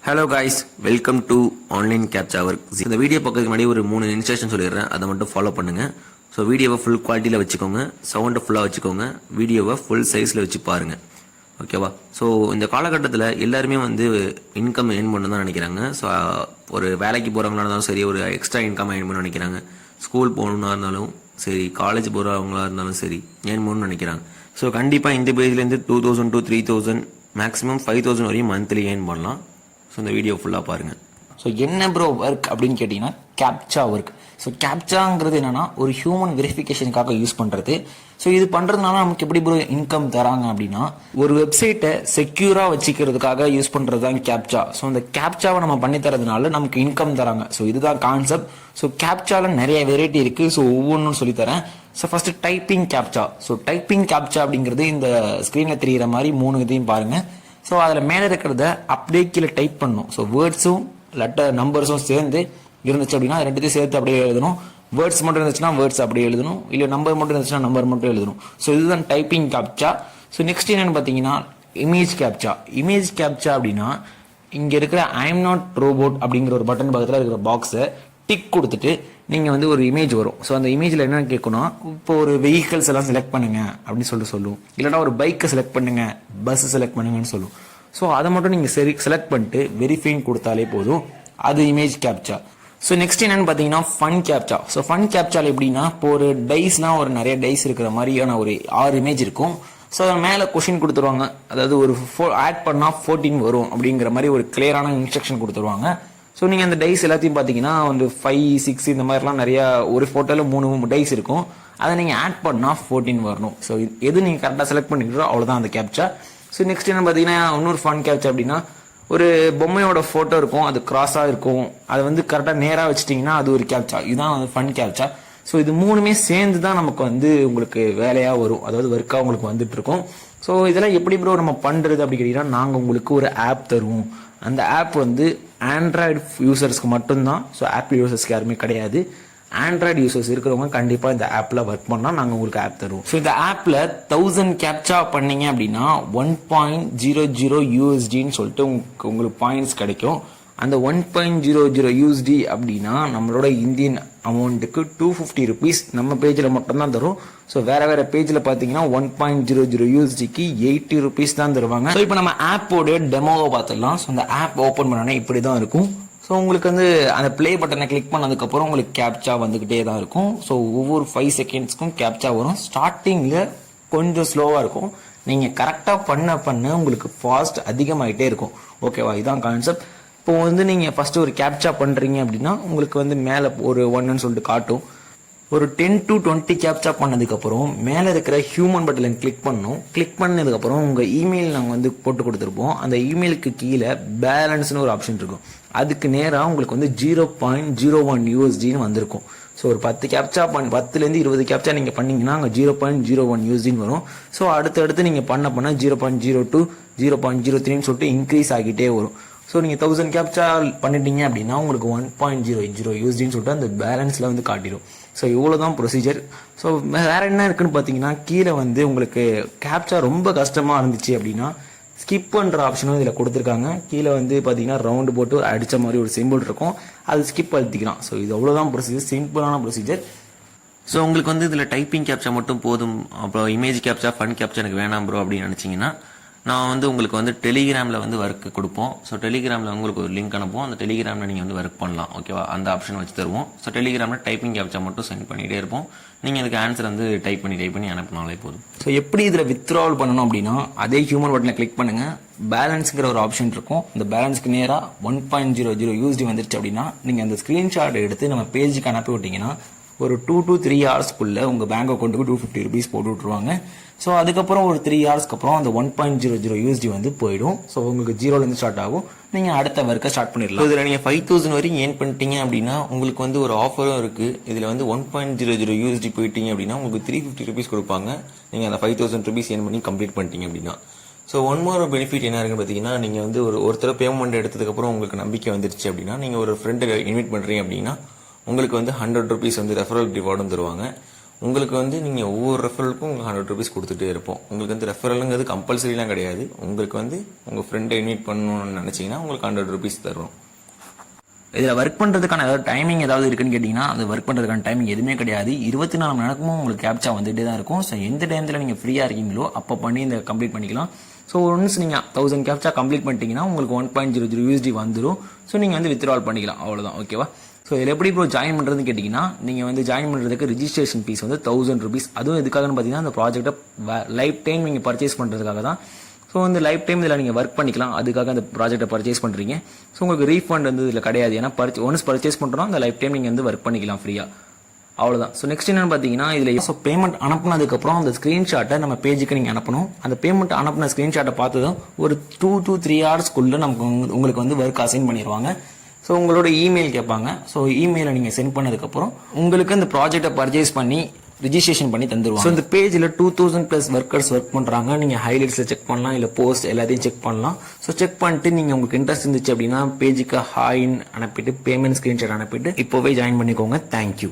Hello guys, welcome to online captcha work. இந்த video பார்க்கறதுக்கு முன்னாடி ஒரு 3 இன்ஸ்ட்ரக்ஷன் சொல்லிடுறேன், அதை மட்டும் ஃபாலோ பண்ணுங்க. ஸோ வீடியோவை ஃபுல் குவாலிட்டியில் வச்சுக்கோங்க, சவுண்டை ஃபுல்லாக வச்சுக்கோங்க, வீடியோவை ஃபுல் சைஸில் வச்சு பாருங்க, ஓகேவா? ஸோ இந்த காலகட்டத்தில் எல்லாருமே வந்து இன்கம் ஏர்ன் பண்ண தான் நினைக்கிறாங்க. ஸோ ஒரு வேலைக்கு போகிறவங்களா இருந்தாலும் சரி, ஒரு எக்ஸ்ட்ரா இன்கம் ஏர்ன் பண்ண நினைக்கிறாங்க. ஸ்கூல் போகணுன்னா இருந்தாலும் சரி, காலேஜ் போகிறவங்களா இருந்தாலும் சரி, ஏர்ன் பண்ணணும்னு நினைக்கிறாங்க. ஸோ கண்டிப்பாக இந்த பேஜ்லேருந்து 2000 to 3000 மேக்ஸிமம் 5000 வரையும் மந்த்லி ஏர்ன் பண்ணலாம். ஸோ இந்த வீடியோ ஃபுல்லாக பாருங்கள். ஸோ என்ன ப்ரோ ஒர்க் அப்படின்னு கேட்டிங்கன்னா கேப்சா ஒர்க். ஸோ கேப்சாங்கிறது என்னென்னா ஒரு ஹியூமன் வெரிஃபிகேஷனுக்காக யூஸ் பண்ணுறது. ஸோ இது பண்ணுறதுனால நமக்கு எப்படி ப்ரோ இன்கம் தராங்க அப்படின்னா, ஒரு வெப்சைட்டை செக்யூராக வச்சுக்கிறதுக்காக யூஸ் பண்ணுறது தான் கேப்சா. ஸோ இந்த கேப்சாவை நம்ம பண்ணி தரதுனால நமக்கு இன்கம் தராங்க. ஸோ இதுதான் கான்செப்ட். ஸோ கேப்சாவில் நிறைய வெரைட்டி இருக்குது. ஸோ ஒவ்வொன்றும் சொல்லித்தரேன். So first typing captcha. So typing captcha அப்படிங்கிறது இந்த ஸ்க்ரீனில் தெரிகிற மாதிரி 3 இதையும் பாருங்கள். ஸோ அதில் மேலே இருக்கிறத அப்படியே கீழே டைப் பண்ணணும். ஸோ வேர்ட்ஸும் நம்பர்ஸும் சேர்ந்து இருந்துச்சு அப்படின்னா ரெண்டுத்தையும் சேர்த்து அப்படியே எழுதணும். வேர்ட்ஸ் மட்டும் இருந்துச்சுன்னா வேர்ட்ஸ் அப்படியே எழுதணும், இல்லை நம்பர் மட்டும் இருந்துச்சுன்னா நம்பர் மட்டும் எழுதணும். ஸோ இதுதான் டைப்பிங் கேப்சா. ஸோ நெக்ஸ்ட் என்னென்னு பார்த்தீங்கன்னா இமேஜ் கேப்சா. இமேஜ் கேப்சா அப்படின்னா இங்கே இருக்கிற ஐ எம் நாட் ரோபோட் அப்படிங்கிற ஒரு பட்டன் பக்கத்தில் இருக்கிற பாக்ஸை டிக் கொடுத்துட்டு நீங்கள் வந்து ஒரு இமேஜ் வரும். ஸோ அந்த இமேஜில் என்ன கேட்கணும், இப்போ ஒரு வெஹிக்கல்ஸ் எல்லாம் செலக்ட் பண்ணுங்க அப்படின்னு சொல்லும். இல்லைனா ஒரு பைக்கை செலக்ட் பண்ணுங்க, பஸ் செலக்ட் பண்ணுங்கன்னு சொல்லும். ஸோ அதை மட்டும் நீங்கள் செலக்ட் பண்ணிட்டு வெரிஃபைன் கொடுத்தாலே போதும், அது இமேஜ் கேப்சா. ஸோ நெக்ஸ்ட் என்னன்னு பார்த்தீங்கன்னா ஃபன் கேப்சா. ஸோ ஃபன் கேப்சால் எப்படின்னா, இப்போ ஒரு டைஸ்லாம் ஒரு நிறைய டைஸ் இருக்கிற மாதிரியான ஒரு 6 இமேஜ் இருக்கும். ஸோ அதில் மேலே கொஷின் கொடுத்துருவாங்க. அதாவது ஒரு ஆட் பண்ணால் 14 வரும் அப்படிங்கிற மாதிரி ஒரு கிளியரான இன்ஸ்ட்ரக்ஷன் கொடுத்துருவாங்க. ஸோ நீங்கள் அந்த டைஸ் எல்லாத்தையும் பார்த்தீங்கன்னா வந்து 5, 6 இந்த மாதிரிலாம் நிறையா ஒரு ஃபோட்டோவில் 3 டைஸ் இருக்கும். அதை நீங்கள் ஆட் பண்ணால் 14 வரணும். ஸோ எது நீங்கள் கரெக்டாக செலக்ட் பண்ணிக்கிறோ அவ்வளோதான் அந்த கேப்சா. ஸோ நெக்ஸ்ட் என்ன பார்த்தீங்கன்னா இன்னொரு ஃபன் கேப்சா அப்படின்னா, ஒரு பொம்மையோட ஃபோட்டோ இருக்கும், அது கிராஸாக இருக்கும், அதை வந்து கரெக்டாக நேராக வச்சுட்டிங்கன்னா அது ஒரு கேப்சா. இதுதான் வந்து ஃபன் கேப்சா. ஸோ இது 3மே சேர்ந்து தான் நமக்கு வந்து உங்களுக்கு வேலையாக வரும், அதாவது ஒர்க்காக உங்களுக்கு வந்துட்டு இருக்கும். ஸோ இதெல்லாம் எப்படி ப்ரோ நம்ம பண்ணுறது அப்படி கேட்டிங்கன்னா, நாங்கள் உங்களுக்கு ஒரு ஆப் தருவோம். அந்த ஆப் வந்து ஆண்ட்ராய்டு யூசர்ஸ்க்கு மட்டும்தான். ஸோ ஆப்பிள் யூசர்ஸ்க்கு யாருமே கிடையாது. ஆண்ட்ராய்டு யூசர்ஸ் இருக்கிறவங்க கண்டிப்பாக இந்த ஆப்பில் ஒர்க் பண்ணால் நாங்கள் உங்களுக்கு ஆப் தருவோம். ஸோ இந்த ஆப்பில் 1000 கேப்சா பண்ணீங்க அப்படின்னா 1.00 USDன்னு சொல்லிட்டு உங்களுக்கு பாயிண்ட்ஸ் கிடைக்கும். அந்த 1.00 USD அப்படின்னா நம்மளோட இந்தியன் அமௌண்ட்டுக்கு 250 rupees நம்ம பேஜில் மட்டும்தான் தரும். ஸோ வேற பேஜில் பார்த்தீங்கன்னா 1.00 USDக்கு 80 rupees தான் தருவாங்க. ஸோ இப்போ நம்ம ஆப்போட டெமோவை பார்த்துடலாம். ஸோ அந்த ஆப் ஓப்பன் பண்ணோன்னா இப்படி தான் இருக்கும். ஸோ உங்களுக்கு வந்து அந்த ப்ளே பட்டனை கிளிக் பண்ணதுக்கப்புறம் உங்களுக்கு கேப்சா வந்துக்கிட்டே தான் இருக்கும். ஸோ ஒவ்வொரு 5 செகண்ட்ஸ்க்கும் கேப்சா வரும். ஸ்டார்டிங்கில் கொஞ்சம் ஸ்லோவாக இருக்கும். நீங்கள் கரெக்டாக பண்ண உங்களுக்கு ஃபாஸ்ட் அதிகமாகிட்டே இருக்கும். ஓகேவா? இதுதான் கான்செப்ட். இப்போ வந்து நீங்கள் ஃபஸ்ட்டு ஒரு கேப்சா பண்ணுறீங்க அப்படின்னா உங்களுக்கு வந்து மேலே ஒரு 1ன்னு சொல்லிட்டு காட்டும். ஒரு 10 to 20 கேப்சா பண்ணதுக்கப்புறம் மேலே இருக்கிற ஹியூமன் பட்டன் கிளிக் பண்ணணும். கிளிக் பண்ணதுக்கப்புறம் உங்கள் இமெயில் நாங்கள் வந்து போட்டு கொடுத்துருப்போம். அந்த இமெயிலுக்கு கீழே பேலன்ஸ்னு ஒரு ஆப்ஷன் இருக்கும். அதுக்கு நேராக உங்களுக்கு வந்து 0.01 USDன்னு வந்திருக்கும். ஸோ ஒரு 10 கேப்சா 10லேருந்து 20 கேப்சா நீங்கள் பண்ணீங்கன்னா அங்கே 0.01 USDன்னு வரும். ஸோ அடுத்தடுத்து நீங்கள் பண்ண 0.02 0.03ன்னு சொல்லிட்டு இன்க்ரீஸ் ஆகிட்டே வரும். ஸோ நீங்கள் 1000 கேப்சா பண்ணிட்டீங்க அப்படின்னா உங்களுக்கு 1.00 USDன்னு சொல்லிட்டு அந்த பேலன்ஸில் வந்து காட்டிடும். ஸோ இவ்வளோ தான் ப்ரொசீஜர். ஸோ வேறு என்ன இருக்குன்னு பார்த்தீங்கன்னா, கீழே வந்து உங்களுக்கு கேப்சா ரொம்ப கஷ்டமாக இருந்துச்சு அப்படின்னா ஸ்கிப் பண்ணுற ஆப்ஷனும் இதில் கொடுத்துருக்காங்க. கீழே வந்து பார்த்தீங்கன்னா ரவுண்டு போட்டு அடித்த மாதிரி ஒரு சிம்பிள் இருக்கும், அது ஸ்கிப் அழுத்திக்கலாம். ஸோ இது அவ்வளோதான் ப்ரொசீஜர், சிம்பிளான ப்ரொசீஜர். ஸோ உங்களுக்கு வந்து இதில் டைப்பிங் கேப்சா மட்டும் போதும், அப்புறம் இமேஜ் கேப்சா ஃபன் கேப்சா எனக்கு வேணாம் ப்ரோ அப்படின்னு நினச்சிங்கன்னா, நான் வந்து உங்களுக்கு வந்து டெலிகிராமில் வந்து ஒர்க்கு கொடுப்போம். ஸோ டெலிகிராமில் உங்களுக்கு ஒரு லிங்க் அனுப்புவோம். அந்த டெலிகிராமில் நீங்கள் வந்து ஒர்க் பண்ணலாம், ஓகேவா? அந்த ஆப்ஷன் வச்சு தருவோம். ஸோ டெலிகிராமில் டைப்பிங் கேப்சா மட்டும் சென்ட் பண்ணிகிட்டே இருப்போம். நீங்கள் அதுக்கு ஆன்சர் வந்து டைப் பண்ணி அனுப்பினாலே போதும். ஸோ எப்படி இதில் வித்ட்ராவல் பண்ணணும் அப்படின்னா, அதே ஹியூமன் பட்டனை கிளிக் பண்ணுங்கள். பேலன்ஸுங்கிற ஒரு ஆப்ஷன் இருக்கும். இந்த பேலன்ஸ்க்கு நேராக 1.00 USD வந்துருச்சு அப்படின்னா நீங்கள் அந்த ஸ்க்ரீன்ஷாட் எடுத்து நம்ம பேஜுக்கு அனுப்பி விட்டிங்கன்னா ஒரு 2 to 3 ஹவர்ஸ்க்குள்ளே உங்கள் பேங்க் அக்கௌண்ட்டுக்கு 250 rupees போட்டு விட்ருவாங்க. ஸோ அதுக்கப்புறம் ஒரு 3 ஹவர்ஸ்க்கு அப்புறம் அந்த 1.00 USD வந்து போயிடும். ஸோ உங்களுக்கு 0லேருந்து ஸ்டார்ட் ஆகும். நீங்கள் அடுத்த ஒர்க்கை ஸ்டார்ட் பண்ணிடலாம். இதில் நீங்கள் 5000 வரைக்கும் ஏர்ன் பண்ணிட்டீங்க அப்படின்னா உங்களுக்கு வந்து ஒரு ஆஃபரும் இருக்குது. இதில் வந்து 1.00 USD போயிட்டீங்க அப்படின்னா உங்களுக்கு 350 rupees கொடுப்பாங்க. நீங்கள் அந்த 5000 rupees ஏர்ன் பண்ணி கம்ப்ளீட் பண்ணிட்டீங்க அப்படின்னா. ஸோ ஒன் மோர் பெனிஃபிட் என்ன இருக்குன்னு பார்த்தீங்கன்னா, நீங்கள் வந்து ஒருத்தர் பேமெண்ட் எடுத்ததுக்கப்புறம் உங்களுக்கு நம்பிக்கை வந்துருச்சு அப்படின்னா, நீங்கள் ஒரு ஃப்ரெண்டை இன்வைட் பண்ணுறீங்க அப்படின்னா உங்களுக்கு வந்து 100 rupees வந்து ரெஃபரல் ரிவார்டும் தருவாங்க. உங்களுக்கு வந்து நீங்கள் ஒவ்வொரு ரெஃபரலுக்கும் உங்களுக்கு 100 ருபீஸ் கொடுத்துட்டே இருப்போம். உங்களுக்கு வந்து ரெஃபரலுங்கிறது கம்பல்சரிலாம் கிடையாது. உங்களுக்கு வந்து உங்கள் ஃப்ரெண்டை இன்வைட் பண்ணணும்னு நினச்சிங்கன்னா உங்களுக்கு 100 ருபீஸ் தரும். இதில் ஒர்க் பண்ணுறதுக்கான ஏதாவது டைமிங் ஏதாவது இருக்குன்னு கேட்டிங்கன்னா அது ஒர்க் பண்ணுறதுக்கான டைமிங் எதுவுமே கிடையாது. 24 மணி நேரமும் உங்களுக்கு கேப்சா வந்துகிட்டே தான் இருக்கும். ஸோ எந்த டைமில் நீங்கள் ஃப்ரீயாக இருக்கீங்களோ அப்போ பண்ணி இந்த கம்ப்ளீட் பண்ணிக்கலாம். ஸோ ஒன்ஸ் நீங்கள் 1000 கேப்சா கம்ப்ளீட் பண்ணிட்டீங்கன்னா உங்களுக்கு 1.00 USD வந்துடும். ஸோ நீங்கள் வந்து வித்ட்ரால் பண்ணிக்கலாம், அவ்வளோதான். ஓகேவா? ஸோ இதில் எப்படி இப்போ ஜாயின் பண்ணுறதுன்னு கேட்டிங்கன்னா நீங்கள் வந்து ஜாயின் பண்ணுறதுக்கு ரிஜிஸ்ட்ரேஷன் ஃபீஸ் வந்து 1000 ருபீஸ். அதுவும் எதுக்காகன்னு பார்த்தீங்கன்னா அந்த ப்ராஜெக்ட்டை லைஃப் டைம் நீங்கள் பர்ச்சேஸ் பண்ணுறதுக்காக தான். ஸோ வந்து லைஃப் டைம் இதில் நீங்கள் ஒர்க் பண்ணிக்கலாம், அதுக்காக அந்த ப்ராஜெக்ட்டை பர்ச்சேஸ் பண்ணுறீங்க. ஸோ உங்களுக்கு ரீஃபண்ட் வந்து இதில் கிடையாது. ஏன்னா ஒன்ஸ் பர்ச்சேஸ் பண்ணுறோம் அந்த லைஃப் டைம் நீங்கள் வந்து ஒர்க் பண்ணிக்கலாம் ஃப்ரீயாக, அவ்வளோதான். ஸோ நெக்ஸ்ட் என்னன்னு பார்த்தீங்கன்னா இதில் ஸோ பேமெண்ட் அனுப்புனதுக்கப்புறம் அந்த ஸ்க்ரீன்ஷாட்டை நம்ம பேஜுக்கு நீங்கள் அனுப்பணும். அந்த பேமெண்ட் அனுப்பின ஸ்க்ரீன்ஷாட்டை பார்த்ததும் ஒரு 2 to 3 ஹவர்ஸ்க்குள்ளே நமக்கு உங்களுக்கு வந்து ஒர்க் அசைன் பண்ணிடுவாங்க. ஸோ உங்களோட இமெயில் கேட்பாங்க. ஸோ இமெயிலை நீங்கள் சென்ட் பண்ணதுக்கப்புறம் உங்களுக்கு அந்த ப்ராஜெக்டை பர்ச்சேஸ் பண்ணி ரிஜிஸ்ட்ரேஷன் பண்ணி தந்துருவாங்க. ஸோ இந்த பேஜில் 2000+ ஒர்க்கர்ஸ் ஒர்க் பண்ணுறாங்க. நீங்கள் ஹைலைட்ஸில் செக் பண்ணலாம், இல்லை போஸ்ட் எல்லாத்தையும் செக் பண்ணலாம். ஸோ செக் பண்ணிட்டு நீங்கள் உங்களுக்கு இன்ட்ரெஸ்ட் இருந்துச்சு அப்படின்னா பேஜுக்கு ஹாய்ன்னு அனுப்பிட்டு பேமெண்ட் ஸ்க்ரீன்ஷாட் அனுப்பிட்டு இப்போவே ஜாயின் பண்ணிக்கோங்க. தேங்க்யூ.